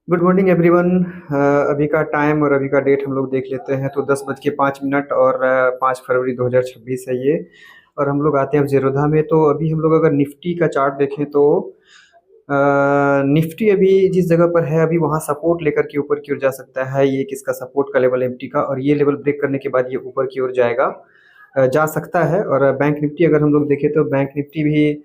Good morning everyone. अभी का time और अभी का डेट हम लोग देख लेते हैं। तो 10:05 और 5 फरवरी 2026 है ये। और हम लोग आते हैं अब जीरोधा में। तो अभी हम लोग अगर निफ्टी का चार्ट देखें तो निफ्टी अभी जिस जगह पर है अभी वहाँ सपोर्ट लेकर के ऊपर की ओर जा सकता है। ये किसका सपोर्ट का लेवल, एमटी का, और ये लेवल ब्रेक करने के बाद ये ऊपर की ओर जाएगा, जा सकता है। और बैंक निफ्टी अगर हम लोग देखें तो बैंक निफ्टी भी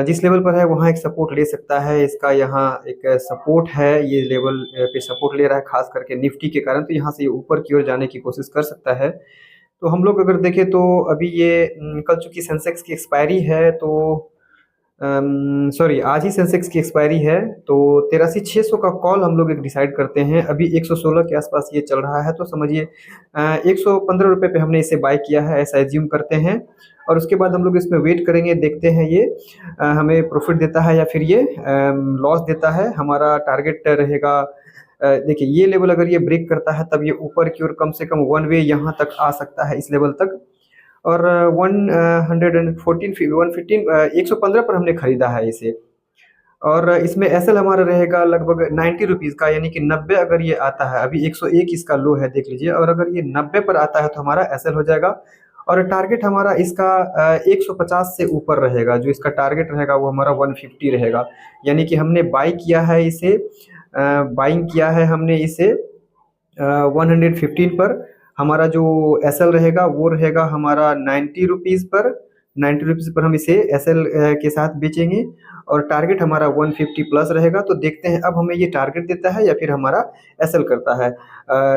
जिस लेवल पर है वहाँ एक सपोर्ट ले सकता है। इसका यहाँ एक सपोर्ट है, ये लेवल पे सपोर्ट ले रहा है खास करके निफ्टी के कारण। तो यहाँ से ये ऊपर की ओर जाने की कोशिश कर सकता है। तो हम लोग अगर देखें तो अभी ये कल चूंकि सेंसेक्स की एक्सपायरी है, तो सॉरी आज ही सेंसेक्स की एक्सपायरी है, तो 83,600 का कॉल हम लोग एक डिसाइड करते हैं। अभी 116 के आसपास ये चल रहा है, तो समझिए 115 रुपये पे हमने इसे बाय किया है, ऐसा एज्यूम करते हैं। और उसके बाद हम लोग इसमें वेट करेंगे, देखते हैं ये हमें प्रॉफिट देता है या फिर ये लॉस देता है। हमारा टारगेट रहेगा, देखिए ये लेवल अगर ये ब्रेक करता है तब ये ऊपर की ओर कम से कम वन वे यहाँ तक आ सकता है, इस लेवल तक। और 114 115 115 पर हमने खरीदा है इसे। और इसमें एसएल हमारा रहेगा लगभग 90 रुपीज़ का, यानी कि 90 अगर ये आता है, अभी 101 इसका लो है देख लीजिए, और अगर ये 90 पर आता है तो हमारा एसएल हो जाएगा। और टारगेट हमारा इसका 150 से ऊपर रहेगा। जो इसका टारगेट रहेगा वो हमारा 150 रहेगा। यानी कि हमने बाई किया है इसे, बाइंग किया है हमने इसे 115 पर। हमारा जो एसएल रहेगा वो रहेगा हमारा 90 रुपीज़ पर। 90 रुपीज़ पर हम इसे एसएल के साथ बेचेंगे। और टारगेट हमारा 150 प्लस रहेगा। तो देखते हैं अब हमें ये टारगेट देता है या फिर हमारा एसएल करता है।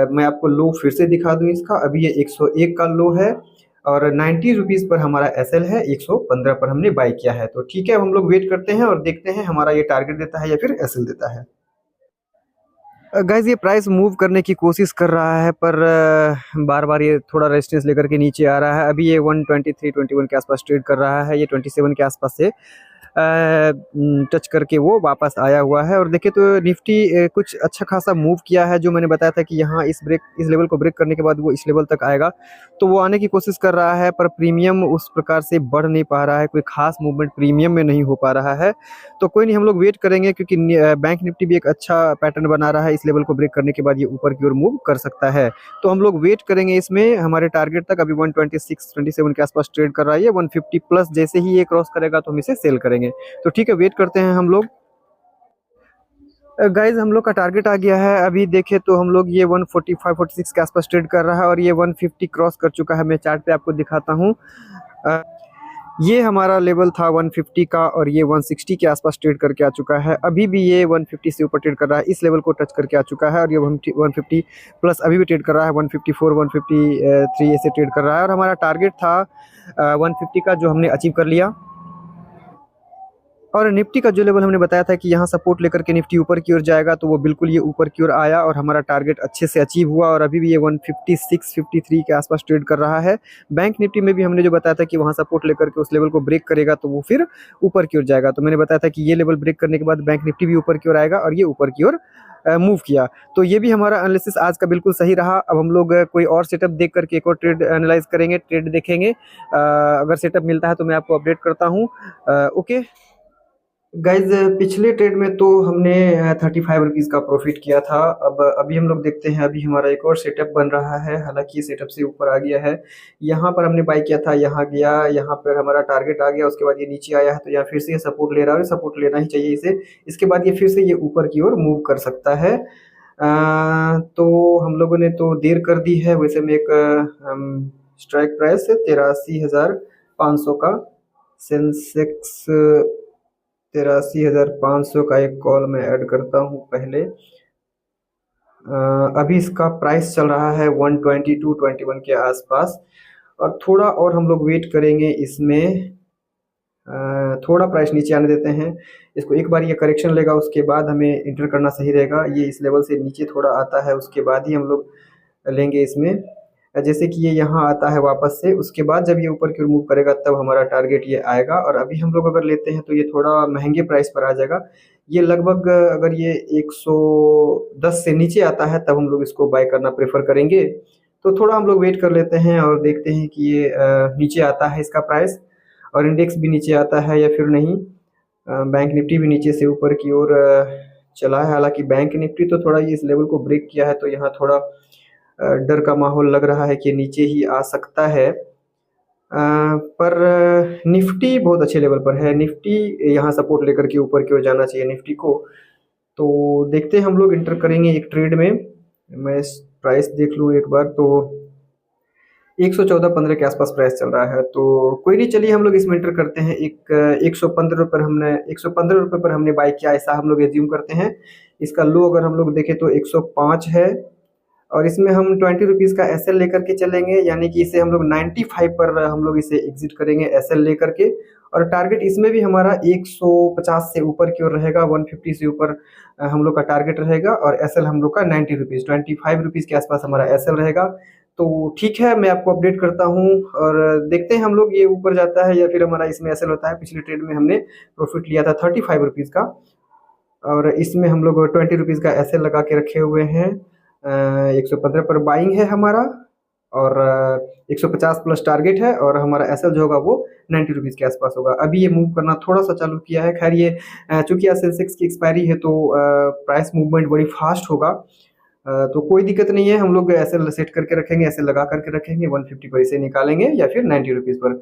मैं आपको लो फिर से दिखा दूं इसका। अभी ये 101 का लो है और 90 रुपीज़ पर हमारा एसएल है, 115 पर हमने बाई किया है। तो ठीक है, अब हम लोग वेट करते हैं और देखते हैं हमारा ये टारगेट देता है या फिर एसएल देता है। गाइस ये प्राइस मूव करने की कोशिश कर रहा है, पर बार बार ये थोड़ा रेजिस्टेंस लेकर के नीचे आ रहा है। अभी ये 123-21 के आसपास ट्रेड कर रहा है। ये 27 के आसपास से टच करके वो वापस आया हुआ है। और देखिए तो निफ्टी कुछ अच्छा खासा मूव किया है। जो मैंने बताया था कि यहाँ इस लेवल को ब्रेक करने के बाद वो इस लेवल तक आएगा, तो वो आने की कोशिश कर रहा है, पर प्रीमियम उस प्रकार से बढ़ नहीं पा रहा है। कोई खास मूवमेंट प्रीमियम में नहीं हो पा रहा है। तो कोई नहीं, हम लोग वेट करेंगे, क्योंकि बैंक निफ्टी भी एक अच्छा पैटर्न बना रहा है। इस लेवल को ब्रेक करने के बाद ये ऊपर की ओर मूव कर सकता है। तो हम लोग वेट करेंगे इसमें हमारे टारगेट तक। अभी 126-27 के आसपास ट्रेड कर रहा है। 150 प्लस जैसे ही ये क्रॉस करेगा तो हम इसे सेल करेंगे। तो ठीक है, वेट करते हैं हम लोग। गाइज हम लोग का टारगेट आ गया है। अभी देखें तो हम लोग ये 145-46 के आसपास ट्रेड कर रहा है और ये 150 क्रॉस कर चुका है। मैं चार्ट पे आपको दिखाता हूँ। ये हमारा लेवल था 150 का और ये 160 के आसपास ट्रेड करके आ चुका है। अभी भी ये 150 से ऊपर ट्रेड कर रहा है, इस लेवल को टच करके आ चुका है। और ये 150 प्लस अभी भी ट्रेड कर रहा है। 154 153 ऐसे ट्रेड कर रहा है। और हमारा टारगेट था 150 का, जो हमने अचीव कर लिया। और निफ्टी का जो लेवल हमने बताया था कि यहाँ सपोर्ट लेकर के निफ्टी ऊपर की ओर जाएगा, तो वो बिल्कुल ये ऊपर की ओर आया और हमारा टारगेट अच्छे से अचीव हुआ। और अभी भी ये 156-53 के आसपास ट्रेड कर रहा है। बैंक निफ्टी में भी हमने जो बताया था कि वहाँ सपोर्ट लेकर के उस लेवल को ब्रेक करेगा तो वो फिर ऊपर की ओर जाएगा। तो मैंने बताया था कि ये लेवल ब्रेक करने के बाद बैंक निफ्टी भी ऊपर की ओर आएगा और ये ऊपर की ओर मूव किया। तो ये भी हमारा एनालिसिस आज का बिल्कुल सही रहा। अब हम लोग कोई और सेटअप देख करके एक और ट्रेड एनालाइज करेंगे, ट्रेड देखेंगे। अगर सेटअप मिलता है तो मैं आपको अपडेट करता हूँ। ओके गाइज, पिछले ट्रेड में तो हमने 35 रुपीज़ का प्रॉफिट किया था। अब अभी हम लोग देखते हैं, अभी हमारा एक और सेटअप बन रहा है। हालांकि ये सेटअप से ऊपर आ गया है। यहाँ पर हमने बाई किया था, यहाँ गया, यहाँ पर हमारा टारगेट आ गया, उसके बाद ये नीचे आया है, तो यहाँ फिर से ये सपोर्ट ले रहा है और सपोर्ट लेना ही चाहिए इसे। इसके बाद ये फिर से ये ऊपर की ओर मूव कर सकता है। तो हम लोगों ने तो देर कर दी है। वैसे में एक स्ट्राइक प्राइस 83,500 का, सेंसेक्स 83,500 का एक कॉल मैं ऐड करता हूँ पहले। अभी इसका प्राइस चल रहा है 122-21 के आसपास। और थोड़ा और हम लोग वेट करेंगे इसमें। थोड़ा प्राइस नीचे आने देते हैं इसको। एक बार ये करेक्शन लेगा उसके बाद हमें इंटर करना सही रहेगा। ये इस लेवल से नीचे थोड़ा आता है उसके बाद ही हम लोग लेंगे इसमें। जैसे कि ये यहाँ आता है वापस से, उसके बाद जब ये ऊपर की ओर मूव करेगा तब हमारा टारगेट ये आएगा। और अभी हम लोग अगर लेते हैं तो ये थोड़ा महंगे प्राइस पर आ जाएगा। ये लगभग अगर ये 110 से नीचे आता है तब हम लोग इसको बाय करना प्रेफर करेंगे। तो थोड़ा हम लोग वेट कर लेते हैं और देखते हैं कि ये नीचे आता है इसका प्राइस, और इंडेक्स भी नीचे आता है या फिर नहीं। बैंक निफ्टी भी नीचे से ऊपर की ओर चला है। हालांकि बैंक निफ्टी तो थोड़ा ये इस लेवल को ब्रेक किया है, तो यहाँ थोड़ा डर का माहौल लग रहा है कि नीचे ही आ सकता है। पर निफ्टी बहुत अच्छे लेवल पर है। निफ्टी यहाँ सपोर्ट लेकर के ऊपर की ओर जाना चाहिए निफ्टी को। तो देखते हैं, हम लोग इंटर करेंगे एक ट्रेड में। मैं प्राइस देख लूँ एक बार, तो 114.15 के आसपास प्राइस चल रहा है। तो कोई नहीं, चलिए हम लोग इसमें इंटर करते हैं। 115 रुपये पर हमने बाई किया, ऐसा हम लोग एज्यूम करते हैं। इसका लो अगर हम लोग देखें तो 105 है, और इसमें हम 20 रुपीज़ का एसएल लेकर के चलेंगे, यानी कि इसे हम लोग 95 पर हम लोग इसे एग्जिट करेंगे एसएल लेकर के। और टारगेट इसमें भी हमारा 150 से ऊपर की ओर रहेगा, 150 से ऊपर हम लोग का टारगेट रहेगा। और एसएल हम लोग का 90 रुपीज़, 25 रुपीज़ के आसपास हमारा एसएल रहेगा। तो ठीक है, मैं आपको अपडेट करता हूँ और देखते हैं हम लोग ये ऊपर जाता है या फिर हमारा इसमें एसएल होता है। पिछले ट्रेड में हमने प्रॉफिट लिया था 35 रुपीज़ का, और इसमें हम लोग 20 रुपीज़ का एसएल लगा के रखे हुए हैं। 115 पर बाइंग है हमारा, और 150 प्लस टारगेट है, और हमारा एसएल जो होगा वो 90 रुपीज़ के आसपास होगा। अभी ये मूव करना थोड़ा सा चालू किया है। खैर ये चूंकि आज सेंसेक्स की एक्सपायरी है, तो प्राइस मूवमेंट बड़ी फास्ट होगा। तो कोई दिक्कत नहीं है, हम लोग एसएल सेट करके रखेंगे, एसएल लगा करके रखेंगे। 150 पर इसे निकालेंगे या फिर 90 रुपीज़ पर।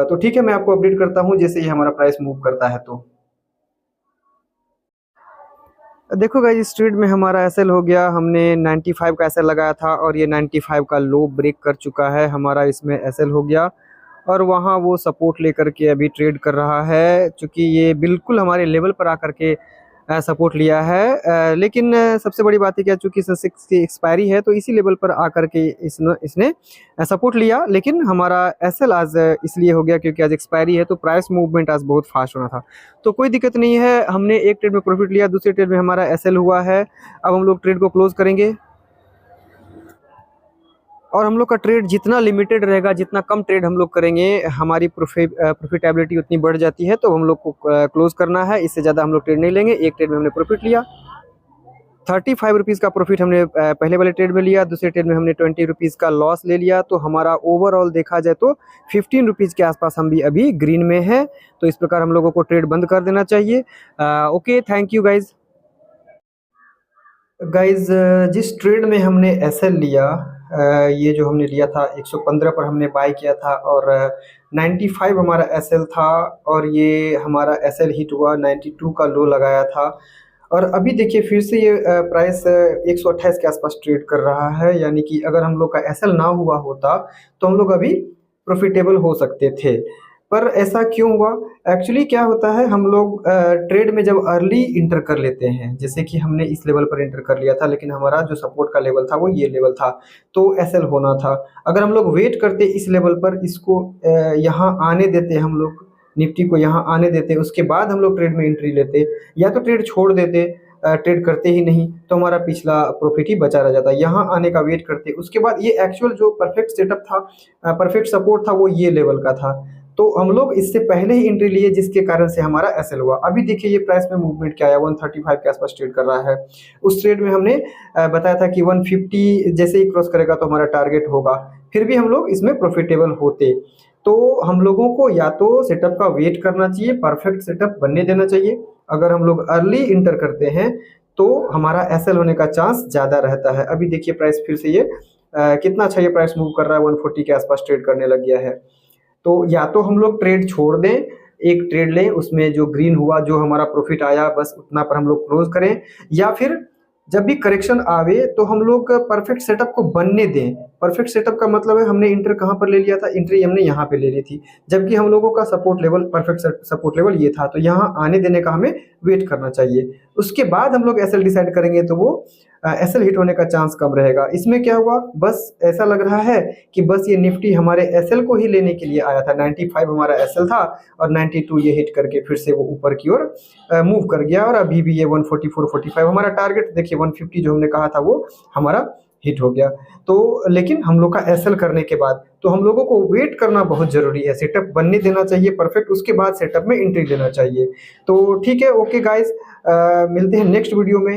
तो ठीक है, मैं आपको अपडेट करता हूँ जैसे ही हमारा प्राइस मूव करता है। तो देखो गाइस, इस ट्रेड में हमारा एसएल हो गया, हमने 95 का एसएल लगाया था और ये 95 का लो ब्रेक कर चुका है। हमारा इसमें एसएल हो गया, और वहाँ वो सपोर्ट लेकर के अभी ट्रेड कर रहा है, क्योंकि ये बिल्कुल हमारे लेवल पर आकर के सपोर्ट लिया है। लेकिन सबसे बड़ी बात है क्या, चूँकि सेंसेक्स की एक्सपायरी है, तो इसी लेवल पर आकर के इसने सपोर्ट लिया। लेकिन हमारा एसएल आज इसलिए हो गया क्योंकि आज एक्सपायरी है, तो प्राइस मूवमेंट आज बहुत फास्ट होना था। तो कोई दिक्कत नहीं है, हमने एक ट्रेड में प्रॉफिट लिया, दूसरे ट्रेड में हमारा एसएल हुआ है। अब हम लोग ट्रेड को क्लोज करेंगे, और हम लोग का ट्रेड जितना लिमिटेड रहेगा, जितना कम ट्रेड हम लोग करेंगे, हमारी प्रॉफिटेबिलिटी उतनी बढ़ जाती है। तो हम लोग को क्लोज करना है, इससे ज़्यादा हम लोग ट्रेड नहीं लेंगे। एक ट्रेड में हमने प्रॉफिट लिया 35 रुपीज़ का प्रॉफिट हमने पहले वाले ट्रेड में लिया, दूसरे ट्रेड में हमने 20 रुपीज़ का लॉस ले लिया। तो हमारा ओवरऑल देखा जाए तो 15 रुपीज़ के आसपास हम भी अभी ग्रीन में है। तो इस प्रकार हम लोगों को ट्रेड बंद कर देना चाहिए। Okay, thank you guys. Guys, जिस ट्रेड में हमने एसएल लिया, ये जो हमने लिया था 115 पर हमने बाय किया था, और 95 हमारा एसएल था, और ये हमारा एसएल हिट हुआ, 92 का लो लगाया था। और अभी देखिए फिर से ये प्राइस 128 के आसपास ट्रेड कर रहा है, यानी कि अगर हम लोग का एसएल ना हुआ होता तो हम लोग अभी प्रॉफिटेबल हो सकते थे। पर ऐसा क्यों हुआ? एक्चुअली क्या होता है, हम लोग ट्रेड में जब अर्ली इंटर कर लेते हैं, जैसे कि हमने इस लेवल पर इंटर कर लिया था, लेकिन हमारा जो सपोर्ट का लेवल था वो ये लेवल था, तो एसएल होना था। अगर हम लोग वेट करते इस लेवल पर, इसको यहाँ आने देते, हम लोग निफ्टी को यहाँ आने देते, उसके बाद हम लोग ट्रेड में एंट्री लेते, या तो ट्रेड छोड़ देते, ट्रेड करते ही नहीं, तो हमारा पिछला प्रॉफिट ही बचा रह जाता। यहाँ आने का वेट करते, उसके बाद ये एक्चुअल जो परफेक्ट सेटअप था, परफेक्ट सपोर्ट था, वो ये लेवल का था। तो हम लोग इससे पहले ही एंट्री लिए, जिसके कारण से हमारा एसएल हुआ। अभी देखिए ये प्राइस में मूवमेंट क्या आया, 135 के आसपास ट्रेड कर रहा है। उस ट्रेड में हमने बताया था कि 150 जैसे ही क्रॉस करेगा तो हमारा टारगेट होगा, फिर भी हम लोग इसमें प्रॉफिटेबल होते। तो हम लोगों को या तो सेटअप का वेट करना चाहिए, परफेक्ट सेटअप बनने देना चाहिए। अगर हम लोग अर्ली इंटर करते हैं तो हमारा एसएल होने का चांस ज़्यादा रहता है। अभी देखिए प्राइस फिर से ये कितना अच्छा ये प्राइस मूव कर रहा है, 140 के आसपास ट्रेड करने लग गया है। तो या तो हम लोग ट्रेड छोड़ दें, एक ट्रेड लें, उसमें जो ग्रीन हुआ, जो हमारा प्रॉफिट आया, बस उतना पर हम लोग क्लोज करें, या फिर जब भी करेक्शन आवे तो हम लोग परफेक्ट सेटअप को बनने दें। परफेक्ट सेटअप का मतलब है हमने इंटर कहाँ पर ले लिया था, एंट्री हमने यहाँ पे ले ली थी, जबकि हम लोगों का support level, perfect support level ये था। तो यहाँ आने देने का हमें वेट करना चाहिए, उसके बाद हम लोग एसएल डिसाइड करेंगे, तो वो एसएल हिट होने का चांस कम रहेगा। इसमें क्या हुआ, बस ऐसा लग रहा है कि बस ये निफ्टी हमारे एसएल को ही लेने के लिए आया था। 95 हमारा एसएल था, और 92 ये हिट करके फिर से वो ऊपर की ओर मूव कर गया, और अभी भी ये 144-45 हमारा टारगेट देखिए, 150 जो हमने कहा था वो हमारा हिट हो गया। तो लेकिन हम लोग का एसएल करने के बाद तो हम लोगों को वेट करना बहुत ज़रूरी है, सेटअप बनने देना चाहिए परफेक्ट, उसके बाद सेटअप में एंट्री लेना चाहिए। तो ठीक है, ओके गाइस, मिलते हैं नेक्स्ट वीडियो में।